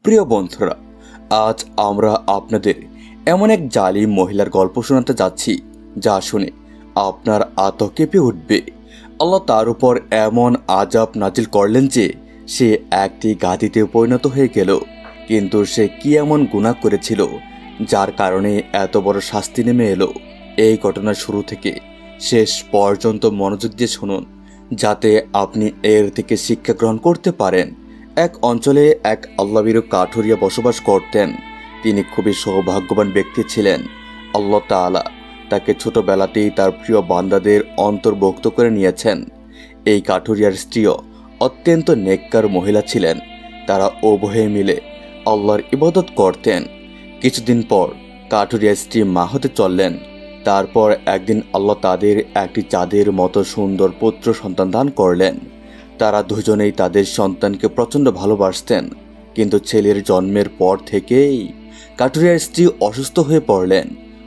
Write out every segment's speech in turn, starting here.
প্রিয় বন্ধুরা, আজ আমরা আপনাদের এমন এক জালিম মহিলার গল্প শোনাতে যাচ্ছি যা শুনে আপনার আত্মা কেঁপে উঠবে। আল্লাহ তার উপর এমন আযাব নাজিল করলেন যে সে একটি গাদিতে পরিণত হয়ে গেল। কিন্তু সে কি এমন গুনাহ করেছিল যার কারণে এত বড় শাস্তি নেমে এলো? এই ঘটনার শুরু থেকে শেষ পর্যন্ত মনোযোগ দিয়ে শুনুন, যাতে আপনি এর থেকে শিক্ষা গ্রহণ করতে পারেন। এক অঞ্চলে এক আল্লাহভীরু কাঠুরিয়া বসবাস করতেন। তিনি খুবই সৌভাগ্যবান ব্যক্তি ছিলেন। আল্লাহ তাআলা তাকে ছোটবেলাতেই তার প্রিয় বান্দাদের অন্তর্ভুক্ত করে নিয়েছেন। এই কাঠুরিয়ার স্ত্রীও অত্যন্ত নেককার মহিলা ছিলেন। তারা উভয়ে মিলে আল্লাহর ইবাদত করতেন। কিছুদিন পর কাঠুরিয়ার স্ত্রী মা হতে চললেন। তারপর একদিন আল্লাহ তাদের একটি চাঁদের মতো সুন্দর পুত্র সন্তান দান করলেন। তারা দুজনেই তাদের সন্তানকে প্রচণ্ড ভালোবাসতেন। কিন্তু ছেলের জন্মের পর থেকেই কাঠুরিয়ার স্ত্রী অসুস্থ হয়ে পড়লেন।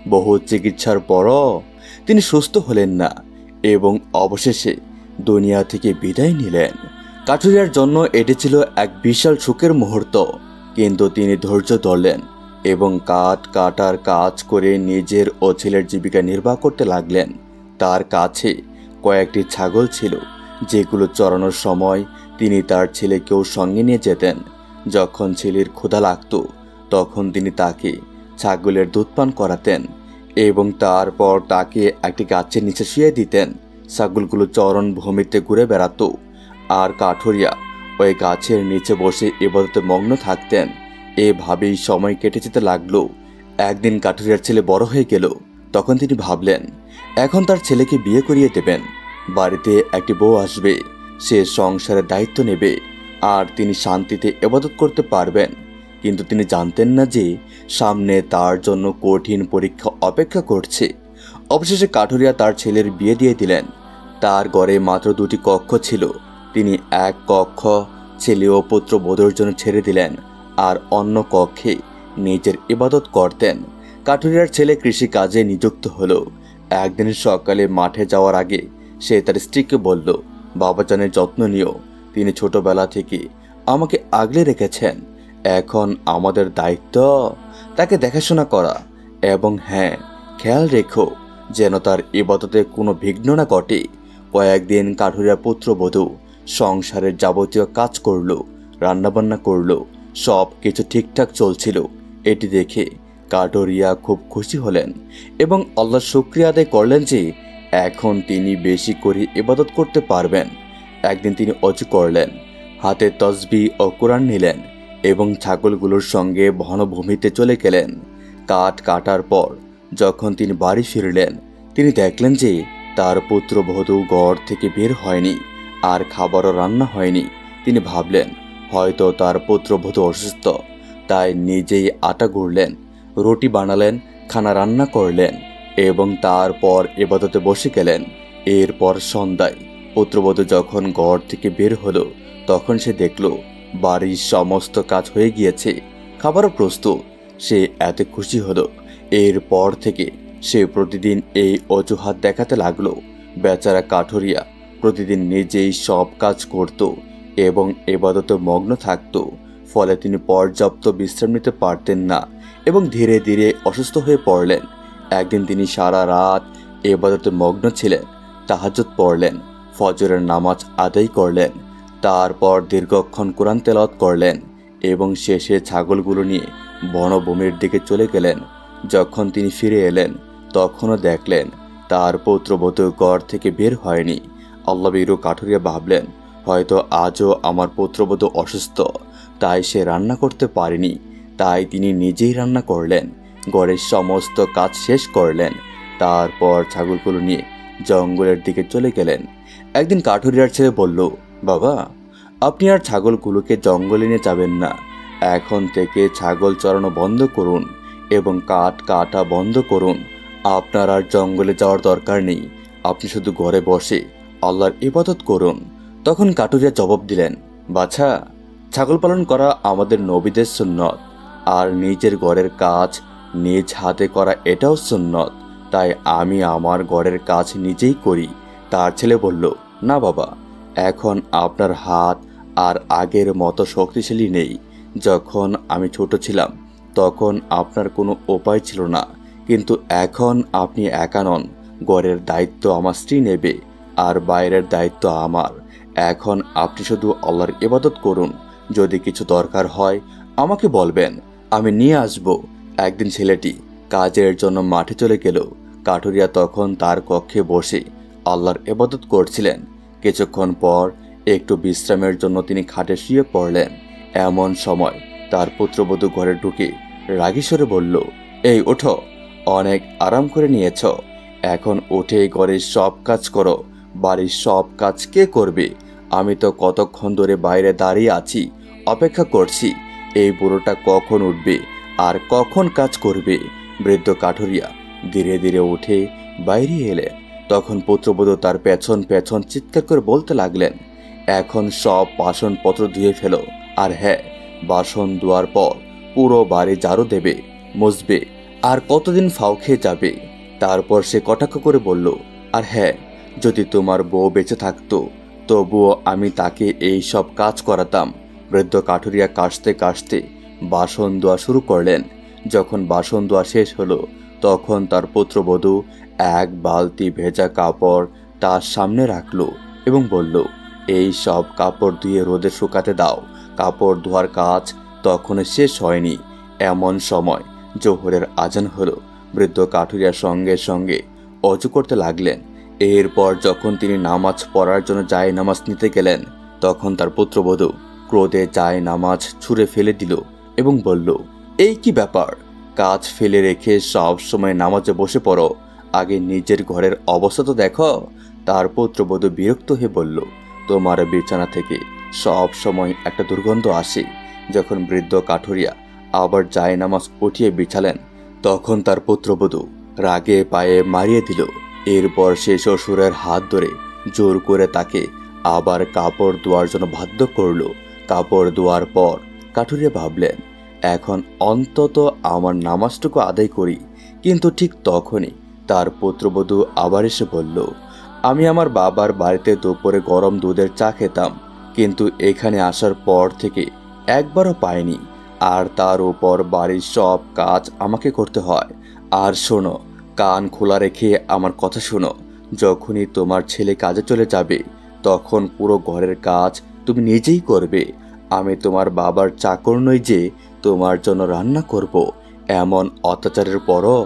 বহু চিকিৎসার পরও তিনি সুস্থ হলেন না এবং অবশেষে দুনিয়া থেকে বিদায় নিলেন। কাঠুরিয়ার জন্য এটি ছিল এক বিশাল সুখের মুহূর্ত, কিন্তু তিনি ধৈর্য ধরলেন এবং কাঠ কাটার কাজ করে নিজের ও ছেলের জীবিকা নির্বাহ করতে লাগলেন। তার কাছে কয়েকটি ছাগল ছিল, যেগুলো চড়ানোর সময় তিনি তার ছেলেকেও সঙ্গে নিয়ে যেতেন। যখন ছেলের ক্ষুধা লাগত তখন তিনি তাকে ছাগলের দুধ পান করাতেন এবং তারপর তাকে একটি গাছের নিচে শুয়ে দিতেন। ছাগলগুলো চরণ ভূমিতে ঘুরে বেড়াতো আর কাঠুরিয়া ওই গাছের নিচে বসে ইবাদতে মগ্ন থাকতেন। এভাবেই সময় কেটে যেতে লাগলো। একদিন কাঠুরিয়ার ছেলে বড় হয়ে গেল। তখন তিনি ভাবলেন, এখন তার ছেলেকে বিয়ে করিয়ে দেবেন। বাড়িতে একটি বউ আসবে, সে সংসারের দায়িত্ব নেবে আর তিনি শান্তিতে ইবাদত করতে পারবেন। কিন্তু তিনি জানতেন না যে সামনে তার জন্য কঠিন পরীক্ষা অপেক্ষা করছে। অবশেষে কাঠুরিয়া তার ছেলের বিয়ে দিয়ে দিলেন। তার ঘরে মাত্র 2টি কক্ষ ছিল। তিনি এক কক্ষ ছেলে ও পুত্র বধূর জন্য ছেড়ে দিলেন আর অন্য কক্ষে নিজের ইবাদত করতেন। কাঠুরিয়ার ছেলে কৃষি কাজে নিযুক্ত হলো। একদিন সকালে মাঠে যাওয়ার আগে সে তার স্ত্রীকে বলল, বাবাজানের যত্ন নিও। তিনি ছোটবেলা থেকে আমাকে আগলে রেখেছেন। এখন আমাদের দায়িত্ব তাকে দেখাশোনা করা এবং হ্যাঁ, খেয়াল রেখো যেন তার ইবাদতে কোনো বিঘ্ন না ঘটে। কয়েকদিন কাঠুরিয়ার পুত্রবধূ সংসারের যাবতীয় কাজ করলো, রান্নাবান্না করলো, সব কিছু ঠিকঠাক চলছিল। এটি দেখে কাঠুরিয়া খুব খুশি হলেন এবং আল্লাহর শুকরিয়া আদায় করলেন যে এখন তিনি বেশি করে ইবাদত করতে পারবেন। একদিন তিনি অজু করলেন, হাতে তসবিহ ও কোরআন নিলেন এবং ছাগলগুলোর সঙ্গে বনভূমিতে চলে গেলেন। কাঠ কাটার পর যখন তিনি বাড়ি ফিরলেন, তিনি দেখলেন যে তার পুত্রবধূ ঘর থেকে বের হয়নি আর খাবারও রান্না হয়নি। তিনি ভাবলেন হয়তো তার পুত্রবধূ অসুস্থ, তাই নিজেই আটা গুড়লেন, রুটি বানালেন, খানা রান্না করলেন এবং তারপর ইবাদতে বসে গেলেন। এরপর সন্ধ্যায় পুত্রবধূ যখন ঘর থেকে বের হলো তখন সে দেখল বাড়ির সমস্ত কাজ হয়ে গিয়েছে, খাবারও প্রস্তুত। সে এত খুশি হলো। এরপর থেকে সে প্রতিদিন এই অজুহাত দেখাতে লাগলো। বেচারা কাঠুরিয়া প্রতিদিন নিজেই সব কাজ করত এবং ইবাদতে মগ্ন থাকত। ফলে তিনি পর্যাপ্ত বিশ্রাম নিতে পারতেন না এবং ধীরে ধীরে অসুস্থ হয়ে পড়লেন। একদিন তিনি সারা রাত ইবাদতে মগ্ন ছিলেন, তাহাজ্জুদ পড়লেন, ফজরের নামাজ আদায় করলেন, তারপর দীর্ঘক্ষণ কোরআন তেলাওয়াত করলেন এবং শেষে ছাগলগুলো নিয়ে বনভূমির দিকে চলে গেলেন। যখন তিনি ফিরে এলেন তখনও দেখলেন তার পুত্রবধূ ঘর থেকে বের হয়নি। আল্লাহভীরু কাঠুরিয়া ভাবলেন হয়তো আজও আমার পুত্রবধূ অসুস্থ, তাই সে রান্না করতে পারেনি। তাই তিনি নিজেই রান্না করলেন, ঘরের সমস্ত কাজ শেষ করলেন, তারপর ছাগলগুলো নিয়ে জঙ্গলের দিকে চলে গেলেন। একদিন কাঠুরিয়ার ছেলে বলল, বাবা, আপনি আর ছাগলগুলোকে জঙ্গলে নিয়ে যাবেন না। এখন থেকে ছাগল চড়ানো বন্ধ করুন এবং কাঠ কাটা বন্ধ করুন। আপনার আর জঙ্গলে যাওয়ার দরকার নেই। আপনি শুধু ঘরে বসে আল্লাহর ইবাদত করুন। তখন কাঠুরিয়া জবাব দিলেন, বাছা, ছাগল পালন করা আমাদের নবীদের সুন্নত, আর নিজের ঘরের কাজ নিজ হাতে করা এটাও সুন্নত। তাই আমি আমার ঘরের কাজ নিজেই করি। তার ছেলে বলল, না বাবা, এখন আপনার হাত আর আগের মতো শক্তিশালী নেই। যখন আমি ছোট ছিলাম তখন আপনার কোনো উপায় ছিল না, কিন্তু এখন আপনি একা নন। ঘরের দায়িত্ব আমার স্ত্রী নেবে, আর বাইরের দায়িত্ব আমার। এখন আপনি শুধু আল্লাহর ইবাদত করুন। যদি কিছু দরকার হয় আমাকে বলবেন, আমি নিয়ে আসব। একদিন ছেলেটি কাজের জন্য মাঠে চলে গেল। কাঠুরিয়া তখন তার কক্ষে বসে আল্লাহর ইবাদত করছিলেন। কিছুক্ষণ পর একটু বিশ্রামের জন্য তিনি খাটে শুয়ে পড়লেন। এমন সময় তার পুত্রবধূ ঘরে ঢুকে রাগী স্বরে বলল, এই ওঠো, অনেক আরাম করে নিয়েছ, এখন উঠে ঘরের সব কাজ করো। বাড়ির সব কাজ কে করবে? আমি তো কতক্ষণ ধরে বাইরে দাঁড়িয়ে আছি, অপেক্ষা করছি এই বুড়োটা কখন উঠবে আর কখন কাজ করবে। বৃদ্ধ কাঠুরিয়া ধীরে ধীরে উঠে বাইরে এলেন। তখন পুত্রবধূ তার পেছন পেছন চিৎকার করে বলতে লাগলেন, এখন সব বাসনপত্র ধুয়ে ফেলো, আর হ্যাঁ, বাসন ধোয়ার পর পুরো বাড়ি ঝাড়ু দেবে, মুছবে। আর কতদিন ফাও খেয়ে যাবে? তারপর সে কটাক্ষ করে বলল, আর হ্যাঁ, যদি তোমার বউ বেঁচে থাকতো তবুও আমি তাকে এই সব কাজ করাতাম। বৃদ্ধ কাঠুরিয়া কাশতে কাশতে বাসন ধোয়া শুরু করলেন। যখন বাসন ধোয়া শেষ হলো তখন তার পুত্রবধূ এক বালতি ভেজা কাপড় তার সামনে রাখলো এবং বলল, এই সব কাপড় ধুয়ে রোদে শুকাতে দাও। কাপড় ধোয়ার কাজ তখনও শেষ হয়নি। এমন সময় জোহরের আজান হলো। বৃদ্ধ কাঠুরিয়া সঙ্গে সঙ্গে অজু করতে লাগলেন। এরপর যখন তিনি নামাজ পড়ার জন্য নামাজ নিতে গেলেন তখন তার পুত্রবধূ ক্রোধে নামাজ ছুঁড়ে ফেলে দিল এবং বলল, এই কি ব্যাপার? কাজ ফেলে রেখে সব সময় নামাজে বসে পড়ো, আগে নিজের ঘরের অবস্থা তো দেখো। তার পুত্রবধূ বিরক্ত হয়ে বলল, তোমার বিছানা থেকে সব সময় একটা দুর্গন্ধ আসে। যখন বৃদ্ধ কাঠুরিয়া আবার নামাজ উঠিয়ে বিছালেন তখন তার পুত্রবধূ রাগে পায়ে মারিয়ে দিল। এরপর সে শ্বশুরের হাত ধরে জোর করে তাকে আবার কাপড় ধোয়ার জন্য বাধ্য করল। কাপড় ধোয়ার পর কাঠুরিয়া ভাবলেন, এখন অন্তত আমার নামাজটুকু আদায় করি। কিন্তু ঠিক তখনই তার পুত্রবধূ আবার এসে বলল, আমি আমার বাবার বাড়িতে দুপুরে গরম দুধের চা খেতাম, কিন্তু এখানে আসার পর থেকে একবারও পাইনি। আর তার উপর বাড়ির সব কাজ আমাকে করতে হয়। আর শোনো, কান খোলা রেখে আমার কথা শোনো, যখনই তোমার ছেলে কাজে চলে যাবে তখন পুরো ঘরের কাজ তুমি নিজেই করবে। আমি তোমার বাবার চাকর নই যে তোমার জন্য রান্না করব। এমন অত্যাচারের পরও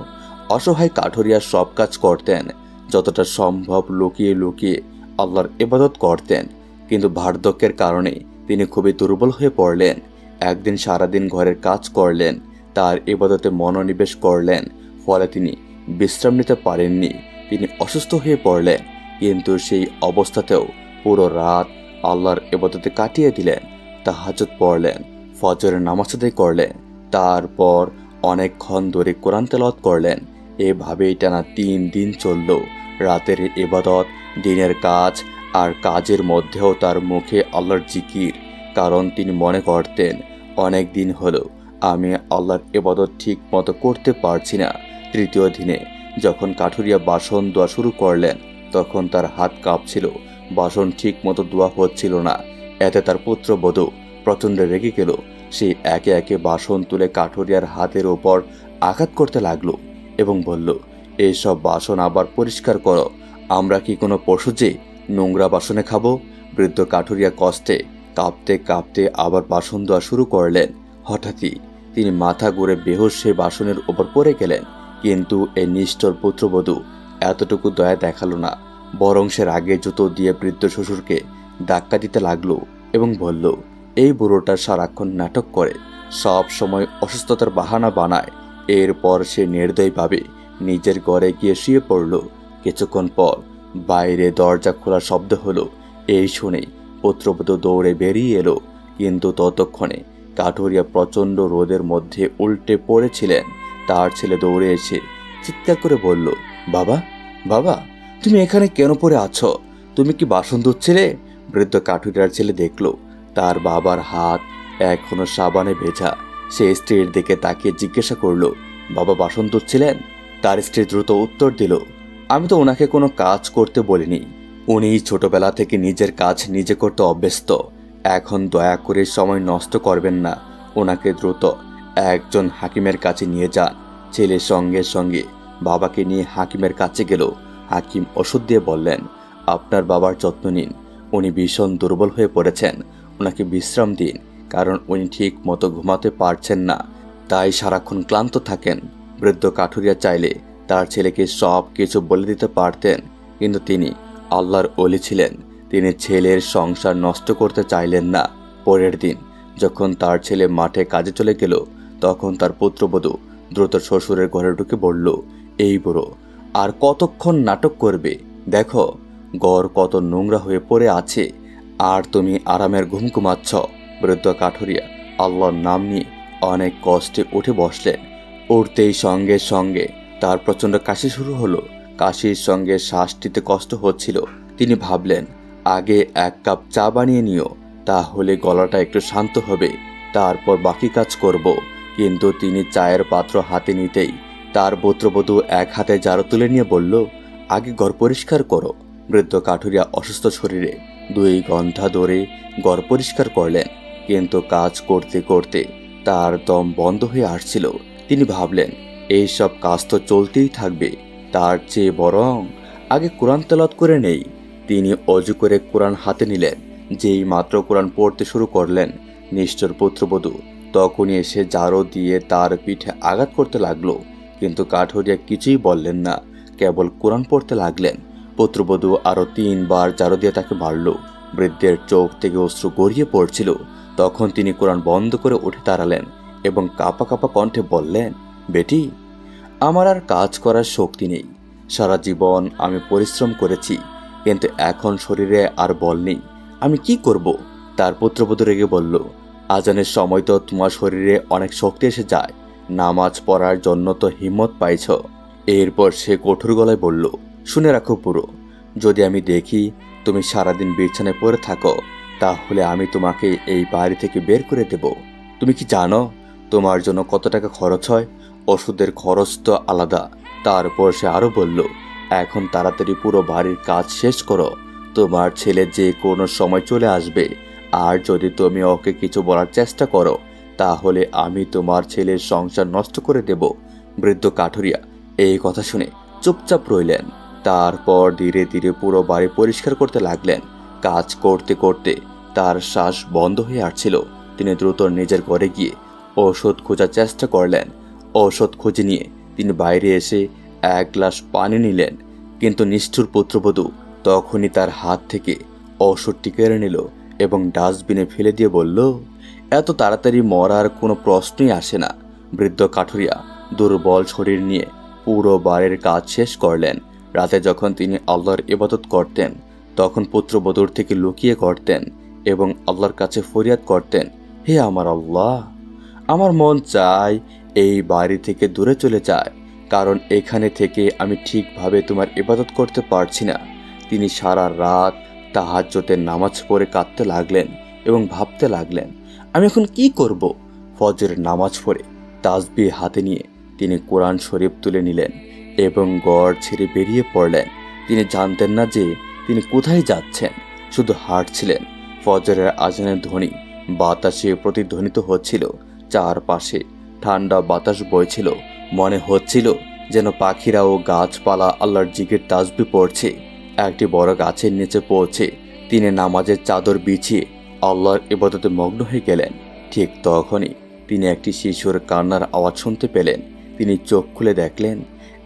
অসহায় কাঠুরিয়া সব কাজ করতেন। যতটা সম্ভব লুকিয়ে লুকিয়ে আল্লাহর ইবাদত করতেন, কিন্তু বার্ধক্যের কারণে তিনি খুবই দুর্বল হয়ে পড়লেন। একদিন সারাদিন ঘরের কাজ করলেন, তার ইবাদতে মনোনিবেশ করলেন, ফলে তিনি বিশ্রাম নিতে পারেননি। তিনি অসুস্থ হয়ে পড়লেন, কিন্তু সেই অবস্থাতেও পুরো রাত আল্লাহর ইবাদতে কাটিয়ে দিলেন। তাহাজ্জুদ পড়লেন, ফজরের নামাজ আদায় করলেন, তারপর অনেকক্ষণ ধরে কোরআন তেলাওয়াত করলেন। এভাবেই টানা 3 দিন চলল। রাতের ইবাদত, দিনের কাজ, আর কাজের মধ্যেও তার মুখে আল্লাহর জিকির, কারণ তিনি মনে করতেন অনেক দিন হলো আমি আল্লাহর ইবাদত ঠিক মতো করতে পারছি না। তৃতীয় দিনে যখন কাঠুরিয়া বাসন ধোয়া শুরু করলেন তখন তার হাত কাঁপছিল, বাসন ঠিক মতো ধোয়া হচ্ছিল না। এতে তার পুত্রবধূ প্রচণ্ড রেগে গেল। সে একে একে বাসন তুলে কাঠুরিয়ার হাতের ওপর আঘাত করতে লাগলো এবং বলল, এইসব বাসন আবার পরিষ্কার করো। আমরা কি কোনো পশু যে নোংরা বাসনে খাবো? বৃদ্ধ কাঠুরিয়া কষ্টে কাঁপতে কাঁপতে আবার বাসন ধোয়া শুরু করলেন। হঠাৎই তিনি মাথা ঘুরে বেহুশ সেই বাসনের ওপর পড়ে গেলেন। কিন্তু এই নিষ্ঠুর পুত্রবধূ এতটুকু দয়া দেখালো না, বরং সে রাগে জুতো দিয়ে বৃদ্ধ শ্বশুরকে ধাক্কা দিতে লাগলো এবং বলল, এই বুড়োটা সারাক্ষণ নাটক করে, সব সময় অসুস্থতার বাহানা বানায়। এরপর সে নির্দয়ভাবে নিজের ঘরে গিয়ে শুয়ে পড়ল। কিছুক্ষণ পর বাইরে দরজা খোলার শব্দ হলো। এই শুনে পুত্রবধূ দৌড়ে বেরিয়ে এলো, কিন্তু ততক্ষণে কাঠুরিয়া প্রচণ্ড রোদের মধ্যে উল্টে পড়েছিলেন। তার ছেলে দৌড়ে এসে চিৎকার করে বলল, বাবা, বাবা, তুমি এখানে কেন পড়ে আছো? তুমি কি বাসন ধুচ্ছিলে? বৃদ্ধ কাঠুরিয়ার ছেলে দেখল তার বাবার হাত এখনো সাবানে ভেজা। সে স্ত্রীর দিকে তাকিয়ে জিজ্ঞাসা করল, বাবা বাসন ধুচ্ছিলেন? তার স্ত্রী দ্রুত উত্তর দিল, আমি তো ওনাকে কোনো কাজ করতে বলিনি, উনি ছোটবেলা থেকে নিজের কাজ নিজে করতে অভ্যস্ত। এখন দয়া করে সময় নষ্ট করবেন না, ওনাকে দ্রুত একজন হাকিমের কাছে নিয়ে যান। ছেলে সঙ্গে সঙ্গে বাবাকে নিয়ে হাকিমের কাছে গেল। হাকিম ওষুধ দিয়ে বললেন, আপনার বাবার যত্ন নিন, উনি ভীষণ দুর্বল হয়ে পড়েছেন, ওনাকে বিশ্রাম দিন, কারণ উনি ঠিক মতো ঘুমাতে পারছেন না, তাই সারাক্ষণ ক্লান্ত থাকেন। বৃদ্ধ কাঠুরিয়া চাইলে তার ছেলেকে সব কিছু বলে দিতে পারতেন, কিন্তু তিনি আল্লাহর ওলি ছিলেন, তিনি ছেলের সংসার নষ্ট করতে চাইলেন না। পরের দিন যখন তার ছেলে মাঠে কাজে চলে গেল, তখন তার পুত্রবধূ দ্রুত শ্বশুরের ঘরে ঢুকে বলল, এই বুড়ো আর কতক্ষণ নাটক করবে, দেখো ঘর কত নোংরা হয়ে পড়ে আছে, আর তুমি আরামের ঘুম ঘুমাচ্ছ। বৃদ্ধ কাঠুরিয়া আল্লাহর নাম নিয়ে অনেক কষ্টে উঠে বসলেন। উঠতেই সঙ্গে সঙ্গে তার প্রচণ্ড কাশি শুরু হলো। কাশির সঙ্গে শ্বাস নিতে কষ্ট হচ্ছিল। তিনি ভাবলেন, আগে এক কাপ চা বানিয়ে নিও, তাহলে গলাটা একটু শান্ত হবে, তারপর বাকি কাজ করব। কিন্তু তিনি চায়ের পাত্র হাতে নিতেই তার পুত্রবধূ এক হাতে ঝাড়ু তুলে নিয়ে বলল, আগে ঘর পরিষ্কার করো। বৃদ্ধ কাঠুরিয়া অসুস্থ শরীরে 2 ঘন্টা ধরে ঘর পরিষ্কার করলেন, কিন্তু কাজ করতে করতে তার দম বন্ধ হয়ে আসছিল। তিনি ভাবলেন, এই সব কাজ তো চলতেই থাকবে, তার চেয়ে বরং আগে কোরআন তেলাওয়াত করে নেই। তিনি অজু করে কোরআন হাতে নিলেন। যেই মাত্র কোরআন পড়তে শুরু করলেন, নিষ্ঠুর পুত্রবধূ তখনই এসে ঝাড়ু দিয়ে তার পিঠে আঘাত করতে লাগলো, কিন্তু কাঠুরিয়া কিছুই বললেন না, কেবল কোরআন পড়তে লাগলেন। পুত্রবধূ আরো 3 বার ঝাড়ু দিয়ে তাকে মারল। বৃদ্ধের চোখ থেকে অশ্রু গড়িয়ে পড়ছিল। তখন তিনি কোরআন বন্ধ করে উঠে দাঁড়ালেন এবং কাঁপা কাঁপা কণ্ঠে বললেন, বেটি, আমার আর কাজ করার শক্তি নেই, সারা জীবন আমি পরিশ্রম করেছি, কিন্তু এখন শরীরে আর বল নেই, আমি কি করব? তার পুত্রবধূ রেগে বলল, আজানের সময় তো তোমার শরীরে অনেক শক্তি এসে যায়, নামাজ পড়ার জন্য তো হিম্মত পাইছ। এরপর সে কঠোর গলায় বলল, শুনে রাখো পুরো, যদি আমি দেখি তুমি সারাদিন বিছানায় পড়ে থাকো, তাহলে আমি তোমাকে এই বাড়ি থেকে বের করে দেব। তুমি কি জানো তোমার জন্য কত টাকা খরচ হয়? ওষুধের খরচ তো আলাদা। তারপর সে আরো বলল, এখন তাড়াতাড়ি পুরো বাড়ির কাজ শেষ করো, তোমার ছেলে যে কোনো সময় চলে আসবে, আর যদি তুমি ওকে কিছু বলার চেষ্টা করো, তাহলে আমি তোমার ছেলের সংসার নষ্ট করে দেব। বৃদ্ধ কাঠুরিয়া এই কথা শুনে চুপচাপ রইলেন। তারপর ধীরে ধীরে পুরো বাড়ি পরিষ্কার করতে লাগলেন। কাজ করতে করতে তার শ্বাস বন্ধ হয়ে আসছিল। তিনি দ্রুত নিজের ঘরে গিয়ে ঔষধ খোঁজার চেষ্টা করলেন। ঔষধ খুঁজে নিয়ে তিনি বাইরে এসে 1 গ্লাস পানি নিলেন, কিন্তু নিষ্ঠুর পুত্রবধূ তখনই তার হাত থেকে ঔষধটি কেড়ে নিল এবং ডাস্টবিনে ফেলে দিয়ে বলল, এত তাড়াতাড়ি মরার কোনো প্রশ্নই আসে না। বৃদ্ধ কাঠুরিয়া দুর্বল শরীর নিয়ে পুরো বাড়ির কাজ শেষ করলেন। রাতে যখন তিনি আল্লাহর ইবাদত করতেন, তখন পুত্রবধূর থেকে লুকিয়ে করতেন এবং আল্লাহর কাছে ফরিয়াদ করতেন, হে আমার আল্লাহ, আমার মন চায় এই বাড়ি থেকে দূরে চলে যায়, কারণ এখানে থেকে আমি ঠিকভাবে তোমার ইবাদত করতে পারছি না। তিনি সারা রাত তাহাজ্জুদের নামাজ পড়ে কাঁদতে লাগলেন এবং ভাবতে লাগলেন, আমি এখন কি করব? ফজরের নামাজ পড়ে তাসবিহ হাতে নিয়ে তিনি কোরআন শরীফ তুলে নিলেন এবং ঘর ছেড়ে বেরিয়ে পড়লেন। তিনি জানতেন না যে তিনি কোথায় যাচ্ছেন, শুধু হাঁটছিলেন। ফজরের আজানের ধ্বনি বাতাসে প্রতিধ্বনিত হচ্ছিল। চারপাশে ঠান্ডা বাতাস বইছিল। মনে হচ্ছিল যেন পাখিরা ও গাছপালা আল্লাহর জিকির তাসবিহ পড়ছে। একটি বড় গাছের নিচে পৌঁছে তিনি নামাজের চাদর বিছিয়ে আল্লাহর ইবাদতে মগ্ন হয়ে গেলেন। ঠিক তখনই তিনি একটি শিশুর কান্নার আওয়াজ শুনতে পেলেন। তিনি চোখ খুলে দেখলেন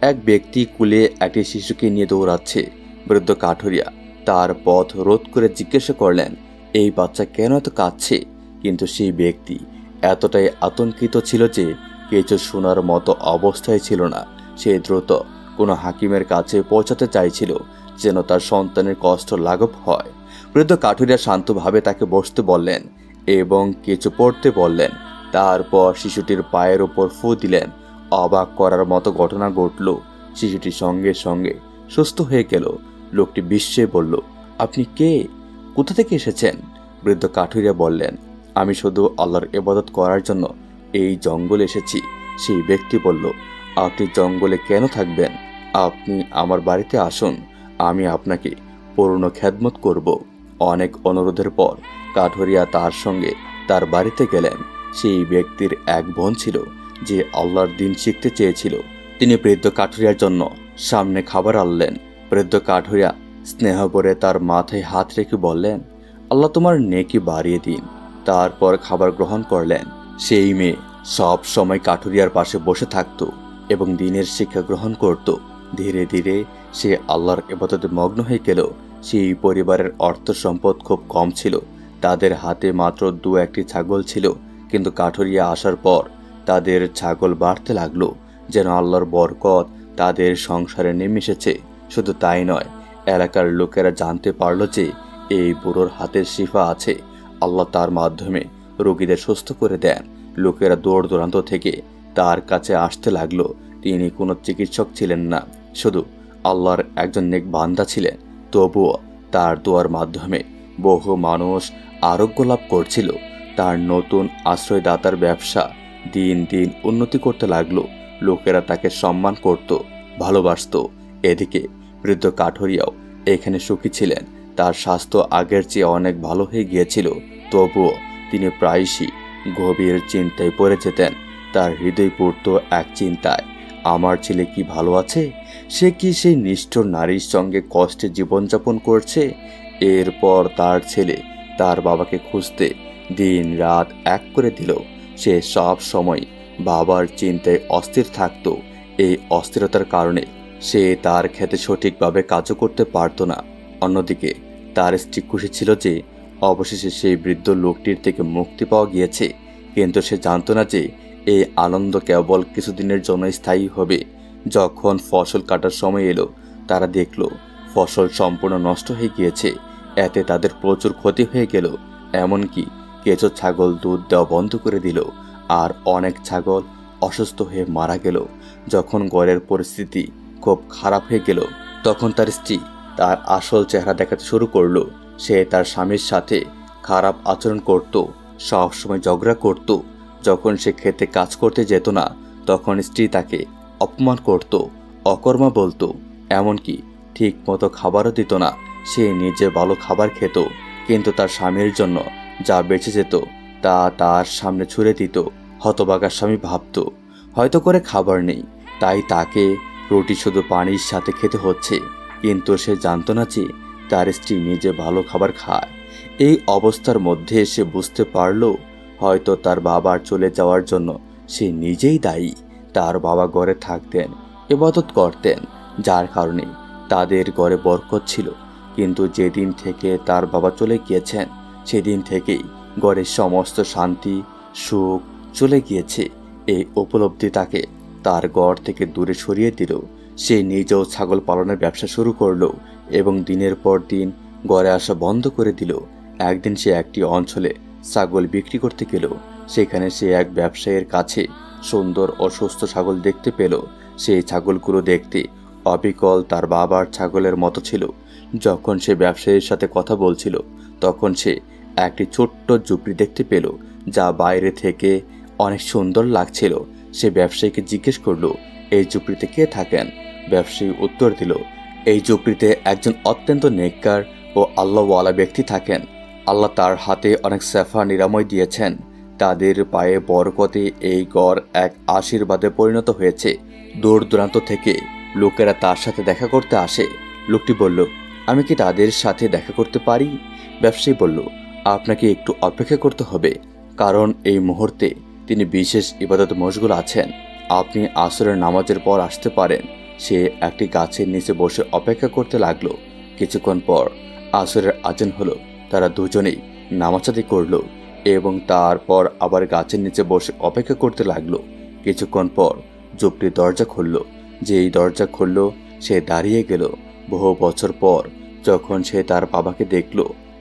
এক ব্যক্তি কুলে একটি শিশুকে নিয়ে দৌড়াচ্ছে। বৃদ্ধ কাঠুরিয়া তার পথ রোধ করে জিজ্ঞাসা করলেন, এই বাচ্চা কেন এত কাঁদছে? কিন্তু সেই ব্যক্তি এতটাই আতঙ্কিত ছিল যে কিছু শোনার মতো অবস্থায় ছিল না। সে দ্রুত কোনো হাকিমের কাছে পৌঁছাতে চাইছিল, যেন তার সন্তানের কষ্ট লাঘব হয়। বৃদ্ধ কাঠুরিয়া শান্তভাবে তাকে বসতে বললেন এবং কিছু পড়তে বললেন। তারপর শিশুটির পায়ের উপর ফু দিলেন। অবাক করার মতো ঘটনা ঘটল। শিশুটি সঙ্গে সঙ্গে সুস্থ হয়ে গেল। লোকটি বিস্ময়ে বলল, আপনি কে? কোথা থেকে এসেছেন? বৃদ্ধ কাঠুরিয়া বললেন, আমি শুধু আল্লাহর ইবাদত করার জন্য এই জঙ্গলে এসেছি। সেই ব্যক্তি বলল, আপনি জঙ্গলে কেন থাকবেন? আপনি আমার বাড়িতে আসুন, আমি আপনাকে পূর্ণ খেদমত করব। অনেক অনুরোধের পর কাঠুরিয়া তার সঙ্গে তার বাড়িতে গেলেন। সেই ব্যক্তির এক বোন ছিল যে আল্লাহর দিন শিখতে চেয়েছিল। তিনি বৃদ্ধ কাঠুরিয়ার জন্য সামনে খাবার আনলেন। বৃদ্ধ কাঠুরিয়া স্নেহ করে তার মাথায় হাত রেখে বললেন, আল্লাহ তোমার নেকি বাড়িয়ে দিন। তারপর খাবার গ্রহণ করলেন। সেই মেয়ে সব সময় কাঠুরিয়ার পাশে বসে থাকত এবং দিনের শিক্ষা গ্রহণ করত। ধীরে ধীরে সে আল্লাহর ইবাদতে মগ্ন হয়ে গেল। সেই পরিবারের অর্থ সম্পদ খুব কম ছিল। তাদের হাতে মাত্র 2-1টি ছাগল ছিল, কিন্তু কাঠুরিয়া আসার পর তাদের ছাগল বাড়তে লাগলো, যেন আল্লাহর বরকত তাদের সংসারে নেমে এসেছে। শুধু তাই নয়, এলাকার লোকেরা জানতে পারল যে এই বুড়োর হাতের শিফা আছে। আল্লাহ তার মাধ্যমে রোগীদের সুস্থ করে দেন। লোকেরা দূর দূরান্ত থেকে তার কাছে আসতে লাগলো। তিনি কোনো চিকিৎসক ছিলেন না, শুধু আল্লাহর একজন নেক বান্দা ছিলেন। তবুও তার দোয়ার মাধ্যমে বহু মানুষ আরোগ্য লাভ করছিল। তার নতুন আশ্রয়দাতার ব্যবসা দিন দিন উন্নতি করতে লাগলো। লোকেরা তাকে সম্মান করত, ভালোবাসত। এদিকে বৃদ্ধ কাঠুরিয়াও এখানে সুখী ছিলেন। তার স্বাস্থ্য আগের চেয়ে অনেক ভালো হয়ে গিয়েছিল। তবুও তিনি প্রায়শই গভীর চিন্তায় পড়ে যেতেন। তার হৃদয় পড়ত এক চিন্তায়, আমার ছেলে কি ভালো আছে? সে কি সেই নিষ্ঠুর নারীর সঙ্গে কষ্টে জীবনযাপন করছে? এরপর তার ছেলে তার বাবাকে খুঁজতে দিন রাত এক করে দিল। সে সব সময় বাবার চিন্তায় অস্থির থাকত। এই অস্থিরতার কারণে সে তার ক্ষেতে সঠিকভাবে কাজও করতে পারত না। অন্যদিকে তার স্ত্রী খুশি ছিল যে অবশেষে সেই বৃদ্ধ লোকটির থেকে মুক্তি পাওয়া গিয়েছে, কিন্তু সে জানত না যে এই আনন্দ কেবল কিছুদিনের জন্য স্থায়ী হবে। যখন ফসল কাটার সময় এলো, তারা দেখল ফসল সম্পূর্ণ নষ্ট হয়ে গিয়েছে। এতে তাদের প্রচুর ক্ষতি হয়ে গেল। এমনকি কিছু ছাগল দুধ দেওয়া বন্ধ করে দিল, আর অনেক ছাগল অসুস্থ হয়ে মারা গেল। যখন ঘরের পরিস্থিতি খুব খারাপ হয়ে গেল, তখন তার স্ত্রী তার আসল চেহারা দেখাতে শুরু করলো। সে তার স্বামীর সাথে খারাপ আচরণ করত, সবসময় ঝগড়া করত। যখন সে খেতে কাজ করতে যেত না, তখন স্ত্রী তাকে অপমান করত, অকর্মা বলতো, এমনকি ঠিক মতো খাবারও দিত না। সে নিজে ভালো খাবার খেত, কিন্তু তার স্বামীর জন্য যা বেঁচে যেত তা তার সামনে ছুঁড়ে দিত। হতভাগা স্বামী ভাবত, হয়তো করে খাবার নেই, তাই তাকে রুটি শুধু পানির সাথে খেতে হচ্ছে। কিন্তু সে জানত না যে তার স্ত্রী নিজে ভালো খাবার খায়। এই অবস্থার মধ্যে সে বুঝতে পারল, হয়তো তার বাবার চলে যাওয়ার জন্য সে নিজেই দায়ী। তার বাবা ঘরে থাকতেন, ইবাদত করতেন, যার কারণে তাদের ঘরে বরকত ছিল। কিন্তু যেদিন থেকে তার বাবা চলে গিয়েছেন, সেদিন থেকেই ঘরের সমস্ত শান্তি সুখ চলে গিয়েছে। এই উপলব্ধি তাকে তার ঘর থেকে দূরে সরিয়ে দিল। সে নিজেও ছাগল পালনের ব্যবসা শুরু করলো এবং দিনের পর দিন ঘরে আসা বন্ধ করে দিল। একদিন সে একটি অঞ্চলে ছাগল বিক্রি করতে গেল। সেখানে সে এক ব্যবসায়ীর কাছে সুন্দর ও সুস্থ ছাগল দেখতে পেল। সেই ছাগলগুলো দেখতে অবিকল তার বাবার ছাগলের মতো ছিল। যখন সে ব্যবসায়ীর সাথে কথা বলছিল, তখন সে একটি ছোট্ট ঝুপড়ি দেখতে পেল, যা বাইরে থেকে অনেক সুন্দর লাগছিল। সে ব্যবসায়ীকে জিজ্ঞেস করলো, এই ঝুপড়িতে কে থাকেন? ব্যবসায়ী উত্তর দিল, এই ঝুপড়িতে একজন অত্যন্ত নেককার ও আল্লাহওয়ালা ব্যক্তি থাকেন। আল্লাহ তার হাতে অনেক সেফা নিরাময় দিয়েছেন। তাদের পায়ে বরকতে এই ঘর এক আশীর্বাদে পরিণত হয়েছে। দূর দূরান্ত থেকে লোকেরা তার সাথে দেখা করতে আসে। লোকটি বলল, আমি কি তাদের সাথে দেখা করতে পারি? ব্যবসায়ী বলল, আপনাকে একটু অপেক্ষা করতে হবে, কারণ এই মুহূর্তে তিনি বিশেষ ইবাদত মশগুল আছেন। আপনি আসরের নামাজের পর আসতে পারেন। সে একটি গাছের নিচে বসে অপেক্ষা করতে লাগলো। কিছুক্ষণ পর আসরের আজান হলো। তারা দুজনেই নামাজ আদায় করলো এবং তারপর আবার গাছের নিচে বসে অপেক্ষা করতে লাগলো। কিছুক্ষণ পর ঝুপড়ির দরজা খুলল। যেই দরজা খুলল, সে দাঁড়িয়ে গেল। বহু বছর পর যখন সে তার বাবাকে দেখল,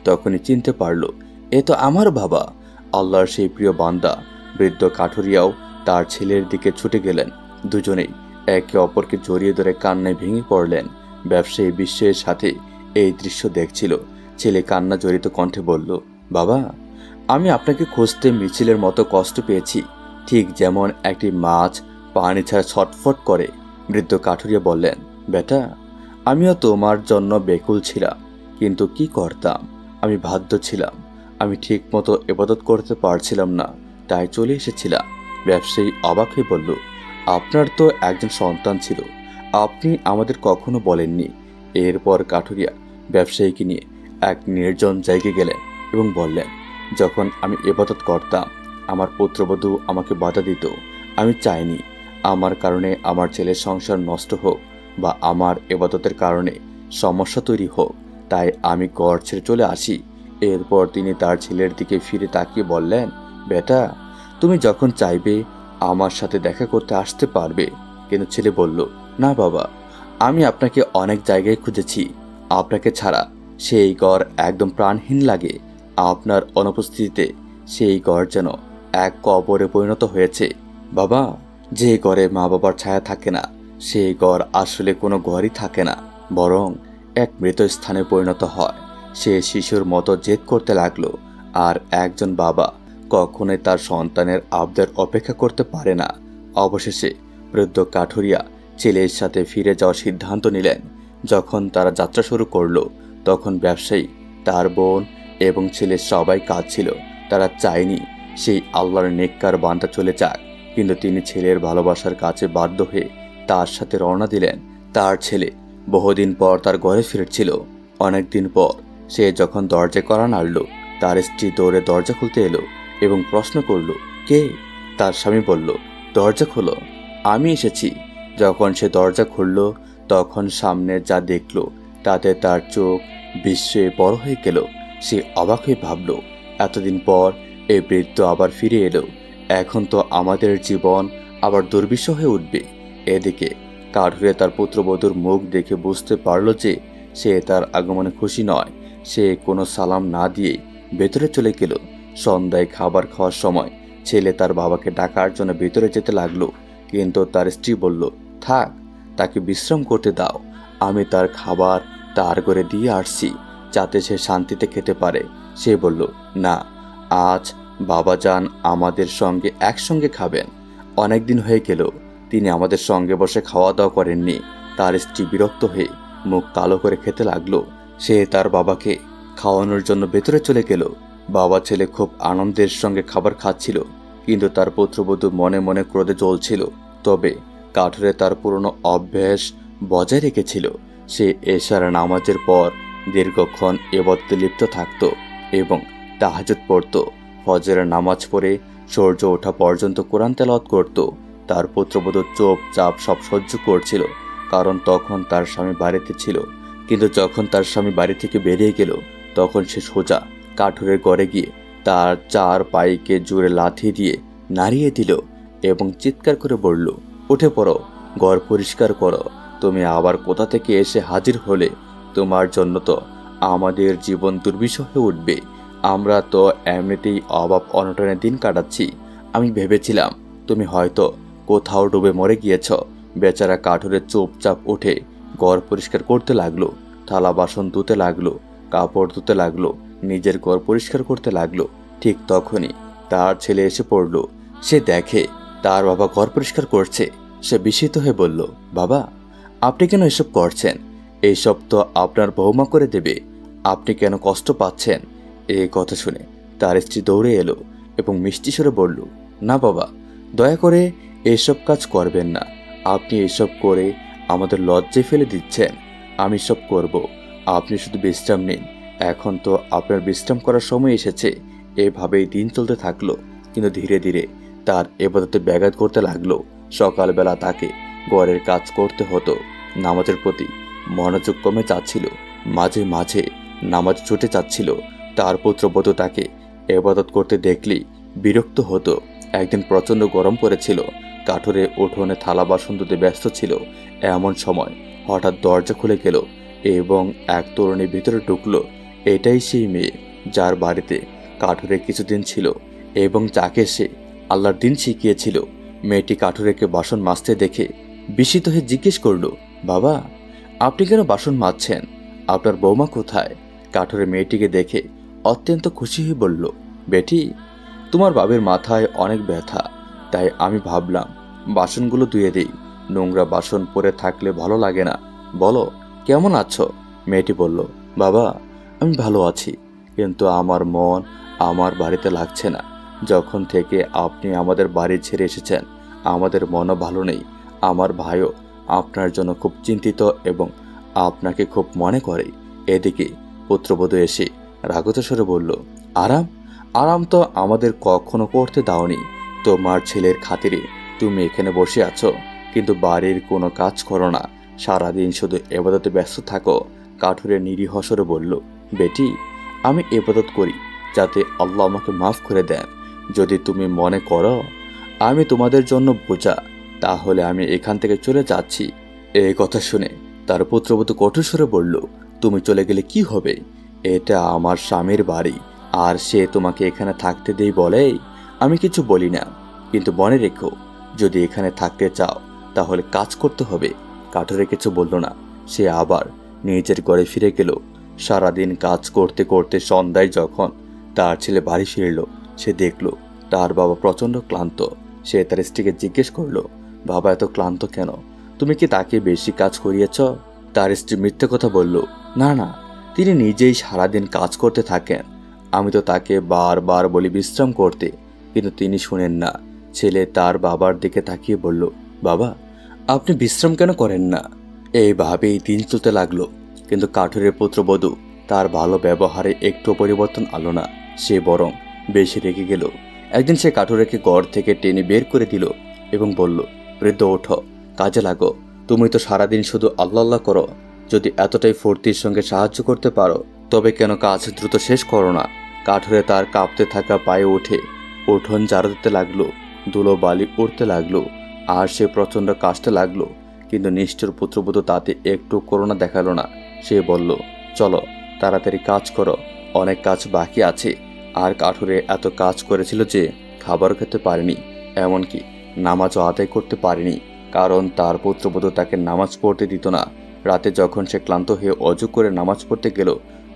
তখনই চিনতে পারল, এ তো আমার বাবা। আল্লাহর সেই প্রিয় বান্দা বৃদ্ধ কাঠুরিয়াও তার ছেলের দিকে ছুটে গেলেন। দুজনেই একে অপরকে জড়িয়ে ধরে কান্নায় ভেঙে পড়লেন। ব্যবসায়ী বিস্ময়ের সাথে এই দৃশ্য দেখছিল। ছেলে কান্না জড়িত কণ্ঠে বলল, বাবা, আমি আপনাকে খুঁজতে মিছিলের মতো কষ্ট পেয়েছি, ঠিক যেমন একটি মাছ পানি ছাড়া ছটফট করে। বৃদ্ধ কাঠুরিয়া বললেন, বেটা, আমিও তোমার জন্য বেকুল ছিলাম, কিন্তু কি করতাম? আমি বাধ্য ছিলাম। আমি ঠিক মতো ইবাদত করতে পারছিলাম না। তাই চলে এসেছিলাম। ব্যবসায়ী অবাক হয়ে বলল, আপনার তো একজন সন্তান ছিল, আপনি আমাদের কখনো বলেননি। এরপর কাঠুরিয়া ব্যবসায়ীকে নিয়ে এক নির্জন জায়গায় গেলেন এবং বললেন, যখন আমি ইবাদত করতাম আমার পুত্রবধূ আমাকে বাধা দিত। আমি চাইনি আমার কারণে আমার ছেলের সংসার নষ্ট হোক বা আমার ইবাদতের কারণে সমস্যা তৈরি হোক, তাই আমি ঘর ছেড়ে চলে আসি। এরপর তিনি তার ছেলের দিকে ফিরে তাকিয়ে বললেন, বেটা, তুমি যখন চাইবে আমার সাথে দেখা করতে আসতে পারবে। কিন্তু ছেলে বলল, না বাবা, আমি আপনাকে অনেক জায়গায় খুঁজেছি, আপনাকে ছাড়া সেই ঘর একদম প্রাণহীন লাগে। আপনার অনুপস্থিতিতে সেই ঘর যেন এক কবরে পরিণত হয়েছে। বাবা, যে ঘরে মা বাবার ছায়া থাকে না সেই ঘর আসলে কোনো ঘরই থাকে না, বরং এক মৃত স্থানে পরিণত হয়। সে শিশুর মতো জেদ করতে লাগলো। আর একজন বাবা কখনোই তার সন্তানের আবদার অপেক্ষা করতে পারে না। অবশেষে বৃদ্ধ কাঠুরিয়া ছেলের সাথে ফিরে যাওয়ার সিদ্ধান্ত নিলেন। যখন তারা যাত্রা শুরু করলো তখন ব্যবসায়ী, তার বোন এবং ছেলে সবাই কাঁদছিল। তারা চায়নি সেই আল্লাহর নেককার বান্দা চলে যাক, কিন্তু তিনি ছেলের ভালোবাসার কাছে বাধ্য হয়ে তার সাথে রওনা দিলেন। তার ছেলে বহুদিন পর তার ঘরে ফিরছিল। অনেকদিন পর সে যখন দরজায় কড়া নাড়ল, তার স্ত্রী দৌড়ে দরজা খুলতে এলো এবং প্রশ্ন করল, কে? তার স্বামী বলল, দরজা খোলো, আমি এসেছি। যখন সে দরজা খুলল তখন সামনে যা দেখল তাতে তার চোখ বিস্ময়ে বড় হয়ে গেল। সে অবাক হয়ে ভাবল, এতদিন পর এই বৃদ্ধ আবার ফিরে এলো, এখন তো আমাদের জীবন আবার দুর্বিষহ হয়ে উঠবে। এদিকে কাঠুরিয়া তার পুত্রবধূর মুখ দেখে বুঝতে পারল যে সে তার আগমনে খুশি নয়। সে কোনো সালাম না দিয়ে ভেতরে চলে গেল। সন্ধ্যায় খাবার খাওয়ার সময় ছেলে তার বাবাকে ডাকার জন্য ভেতরে যেতে লাগলো, কিন্তু তার স্ত্রী বলল, থাক, তাকে বিশ্রাম করতে দাও, আমি তার খাবার তার ঘরে দিয়ে আসছি যাতে সে শান্তিতে খেতে পারে। সে বলল, না, আজ বাবাজান আমাদের সঙ্গে একসঙ্গে খাবেন। অনেকদিন হয়ে গেল তিনি আমাদের সঙ্গে বসে খাওয়া দাওয়া করেননি। তার স্ত্রী বিরক্ত হয়ে মুখ কালো করে খেতে লাগলো। সে তার বাবাকে খাওয়ানোর জন্য ভেতরে চলে গেল। বাবা ছেলে খুব আনন্দের সঙ্গে খাবার খাচ্ছিল, কিন্তু তার পুত্রবধূ মনে মনে ক্রোধে জ্বলছিল। তবে কাঠুরে তার পুরনো অভ্যাস বজায় রেখেছিল। সে এশার নামাজের পর দীর্ঘক্ষণ ইবাদতে লিপ্ত থাকত এবং তাহাজ্জুদ পড়ত। ফজরের নামাজ পড়ে সূর্য ওঠা পর্যন্ত কোরআন তেলাওয়াত করত। তার পুত্রবধূ চুপচাপ সব সহ্য করছিল, কারণ তখন তার স্বামী বাড়িতে ছিল। কিন্তু যখন তার স্বামী বাড়ি থেকে বেরিয়ে গেল তখন সে সোজা কাঠুরের ঘরে গিয়ে তার চার পাইকে জোরে লাথি দিয়ে নাড়িয়ে দিল এবং চিৎকার করে বলল, উঠে পড়ো, ঘর পরিষ্কার করো, তুমি আবার কোথা থেকে এসে হাজির হলে? তোমার জন্য তো আমাদের জীবন দুর্বিষহ হয়ে উঠবে। আমরা তো এমনিতেই অভাব অনটনের দিন কাটাচ্ছি। আমি ভেবেছিলাম তুমি হয়তো কোথাও ডুবে মরে গিয়েছ। বেচারা কাঠুরে চুপচাপ উঠে ঘর পরিষ্কার করতে লাগলো, থালা বাসন ধুতে লাগলো, কাপড় ধুতে লাগলো, নিজের ঘর পরিষ্কার করতে লাগলো। ঠিক তখনই তার ছেলে এসে পড়ল। সে দেখে তার বাবা ঘর পরিষ্কার করছে। সে বিস্মিত হয়ে বলল, বাবা, আপনি কেন এসব করছেন? এইসব তো আপনার বৌমা করে দেবে, আপনি কেন কষ্ট পাচ্ছেন? এই কথা শুনে তার স্ত্রী দৌড়ে এলো এবং মিষ্টি সুরে বলল, না বাবা, দয়া করে এসব কাজ করবেন না। আপনি এসব করে আমাদের লজ্জায় ফেলে দিচ্ছেন। আমি সব করব, আপনি শুধু বিশ্রাম নিন। এখন তো আপনার বিশ্রাম করার সময় এসেছে। এভাবেই দিন চলতে থাকলো, কিন্তু ধীরে ধীরে তার ইবাদতে ব্যাঘাত করতে লাগলো। সকালবেলা তাকে ঘরের কাজ করতে হতো, নামাজের প্রতি মনোযোগ কমে যাচ্ছিল, মাঝে মাঝে নামাজ ছুটে যাচ্ছিল। তার পুত্রবধূ তাকে ইবাদত করতে দেখলেই বিরক্ত হতো। একদিন প্রচণ্ড গরম পড়েছিল। কাঠুরে উঠোনে থালা বাসন ধুতে ব্যস্ত ছিল। এমন সময় হঠাৎ দরজা খুলে গেল এবং এক তরুণী ভিতরে ঢুকলো। এটাই সেই মেয়ে যার বাড়িতে কাঠুরে কিছুদিন ছিল এবং যাকে সে আল্লাহর দিন শিখিয়েছিল। মেয়েটি কাঠুরেকে বাসন মাজতে দেখে বিস্মিত হয়ে জিজ্ঞেস করল, বাবা, আপনি কেন বাসন মাজছেন? আপনার বৌমা কোথায়? কাঠুরে মেয়েটিকে দেখে অত্যন্ত খুশি হয়ে বলল, বেটি, তোমার বাবের মাথায় অনেক ব্যথা, তাই আমি ভাবলাম বাসনগুলো ধুয়ে দিই। নোংরা বাসন পরে থাকলে ভালো লাগে না। বলো, কেমন আছো? মেয়েটি বলল, বাবা, আমি ভালো আছি, কিন্তু আমার মন আমার বাড়িতে লাগছে না। যখন থেকে আপনি আমাদের বাড়ি ছেড়ে এসেছেন আমাদের মনও ভালো নেই। আমার ভাইও আপনার জন্য খুব চিন্তিত এবং আপনাকে খুব মনে করে। এদিকে পুত্রবধূ এসে রাগত স্বরে বলল, আরাম আরাম তো আমাদের কখনো করতে দাওনি। তোমার ছেলের খাতিরে তুমি এখানে বসে আছো, কিন্তু বাড়ির কোনো কাজ করো না, সারাদিন শুধু এবাদতে ব্যস্ত থাকো। কাঠুরে নিরীহ স্বরে বলল, বেটি, আমি এবাদত করি যাতে আল্লাহ আমাকে মাফ করে দেন। যদি তুমি মনে করো আমি তোমাদের জন্য বোঝা, তাহলে আমি এখান থেকে চলে যাচ্ছি। এই কথা শুনে তার পুত্রবধূ কঠোর স্বরে বলল, তুমি চলে গেলে কি হবে? এটা আমার স্বামীর বাড়ি, আর সে তোমাকে এখানে থাকতে দেই বলেই আমি কিছু বলি না। কিন্তু মনে রেখো, যদি এখানে থাকতে চাও তাহলে কাজ করতে হবে। কাঠুরে কিছু বলল না। সে আবার নিজের ঘরে ফিরে গেল। সারাদিন কাজ করতে করতে সন্ধ্যায় যখন তার ছেলে বাড়ি ফিরল, সে দেখল তার বাবা প্রচণ্ড ক্লান্ত। সে তার স্ত্রীকে জিজ্ঞেস করল, বাবা এত ক্লান্ত কেন? তুমি কি তাকে বেশি কাজ করিয়েছ? তার স্ত্রী মিথ্যে কথা বলল, না না, তিনি নিজেই সারাদিন কাজ করতে থাকেন। আমি তো তাকে বারবার বলি বিশ্রাম করতে, কিন্তু তিনি শুনেন না। ছেলে তার বাবার দিকে তাকিয়ে বলল, বাবা, আপনি বিশ্রাম কেন করেন না? এইভাবেই দিন চলতে লাগলো। কিন্তু কাঠুরের পুত্রবধূ তার ভালো ব্যবহারে একটু পরিবর্তন আনলো না, সে বরং বেশি রেগে গেল। একদিন সে কাঠুরেকে ঘর থেকে টেনে বের করে দিল এবং বলল, বৃদ্ধ, ওঠো, কাজে লাগো। তুমি তো সারাদিন শুধু আল্লাহ আল্লাহ করো। যদি এতটাই ফুর্তির সঙ্গে সাহায্য করতে পারো তবে কেন কাজ দ্রুত শেষ করো না? কাঠুরে তার কাঁপতে থাকা পায়ে উঠে উঠোন ঝাড়ু দিতে লাগলো। ধুলো বালি উঠতে লাগলো আর সে প্রচণ্ড কাশতে লাগলো। কিন্তু নিষ্ঠুর পুত্রবধূ তাতে একটু করুণা দেখালো না। সে বলল, চলো তাড়াতাড়ি কাজ করো, অনেক কাজ বাকি আছে। আর কাঠুরে এত কাজ করেছিল যে খাবার খেতে পারেনি, এমনকি নামাজও আদায় করতে পারেনি, কারণ তার পুত্রবধূ তাকে নামাজ পড়তে দিত না। রাতে যখন সে ক্লান্ত হয়ে অজু করে নামাজ পড়তে গেল,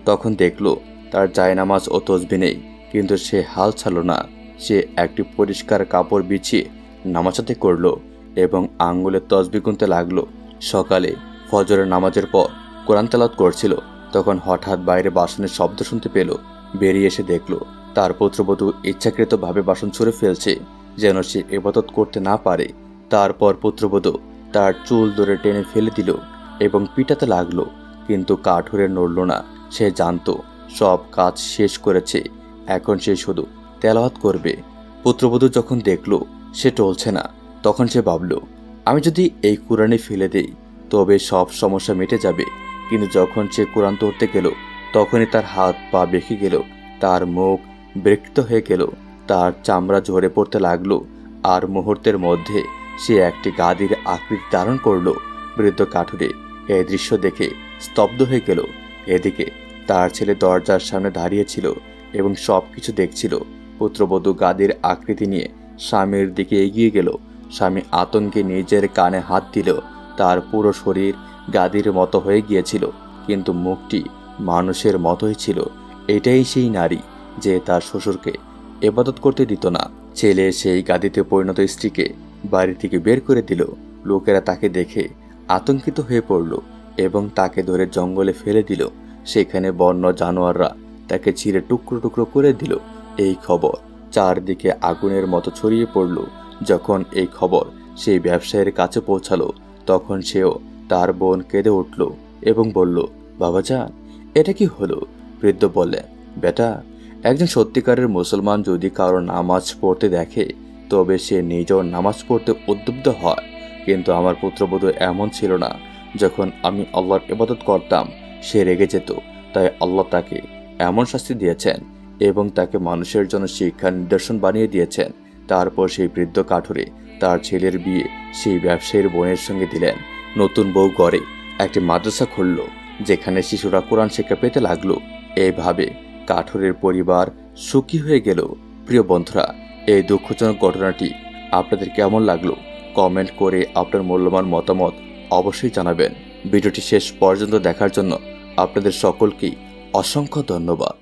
তখন দেখল তার জায়নামাজ ও তসবি নেই। কিন্তু সে হাল ছাড়ল না। সে একটি পরিষ্কার কাপড় বিছিয়ে নামাজ আদায় করল এবং আঙ্গুলে তসবি গুনতে লাগলো। সকালে ফজরের নামাজের পর কোরআন তেলাওয়াত করছিল, তখন হঠাৎ বাইরে বাসনের শব্দ শুনতে পেল। বেরিয়ে এসে দেখল তার পুত্রবধূ ইচ্ছাকৃতভাবে বাসন ছুঁড়ে ফেলছে, যেন সে ইবাদত করতে না পারে। তারপর পুত্রবধূ তার চুল ধরে টেনে ফেলে দিল এবং পিটাতে লাগলো। কিন্তু কাঠুরে নড়ল না। সে জানতো সব কাজ শেষ করেছে, এখন সে শুধু তেলাওয়াত করবে। পুত্রবধূ যখন দেখল সে টলছে না, তখন সে ভাবল, আমি যদি এই কোরআনে ফেলে দেই তবে সব সমস্যা মিটে যাবে। কিন্তু যখন সে কোরআন ধরতে গেল, তখনই তার হাত পা বেঁকে গেল, তার মুখ বিকৃত হয়ে গেল, তার চামড়া ঝরে পড়তে লাগলো। আর মুহূর্তের মধ্যে সে একটি গাদির আকৃতি ধারণ করলো। বৃদ্ধ কাঠুরে এই দৃশ্য দেখে স্তব্ধ হয়ে গেল। এদিকে তার ছেলে দরজার সামনে দাঁড়িয়েছিল এবং সব কিছু দেখছিল। পুত্রবধূ গাদির আকৃতি নিয়ে স্বামীর দিকে এগিয়ে গেল। স্বামী আতঙ্কে নিজের কানে হাত দিল। তার পুরো শরীর গাদির মতো হয়ে গিয়েছিল, কিন্তু মুখটি মানুষের মতোই ছিল। এটাই সেই নারী যে তার শ্বশুরকে ইবাদত করতে দিত না। ছেলে সেই গাদিতে পরিণত স্ত্রীকে বাড়ি থেকে বের করে দিল। লোকেরা তাকে দেখে আতঙ্কিত হয়ে পড়ল এবং তাকে ধরে জঙ্গলে ফেলে দিল। সেখানে বন্য জানোয়াররা তাকে ছিঁড়ে টুকরো টুকরো করে দিল। এই খবর চারদিকে আগুনের মতো ছড়িয়ে পড়ল। যখন এই খবর সেই ব্যবসায়ীর কাছে পৌঁছালো, তখন সেও তার বোন কেঁদে উঠল এবং বলল, বাবাজান, এটা কি হলো? বৃদ্ধ বললেন, বেটা, একজন সত্যিকারের মুসলমান যদি কারো নামাজ পড়তে দেখে তবে সে নিজেও নামাজ পড়তে উদ্বুদ্ধ হয়। কিন্তু আমার পুত্রবধূ এমন ছিল না। যখন আমি আল্লাহর ইবাদত করতাম সে রেগে যেত। তাই আল্লাহ তাকে এমন শাস্তি দিয়েছেন এবং তাকে মানুষের জন্য শিক্ষা নিদর্শন বানিয়ে দিয়েছেন। তারপর সেই বৃদ্ধ কাঠুরে তার ছেলের বিয়ে সেই ব্যবসায়ীর বোনের সঙ্গে দিলেন। নতুন বউ গড়ে একটি মাদ্রাসা খুলল, যেখানে শিশুরা কোরআন শিক্ষা পেতে লাগলো। এইভাবে কাঠুরের পরিবার সুখী হয়ে গেল। প্রিয় বন্ধুরা, এই দুঃখজনক ঘটনাটি আপনাদের কেমন লাগলো কমেন্ট করে আপনার মূল্যবান মতামত অবশ্যই জানাবেন। ভিডিওটি শেষ পর্যন্ত দেখার জন্য আপনাদের সকলকেই অসংখ্য ধন্যবাদ।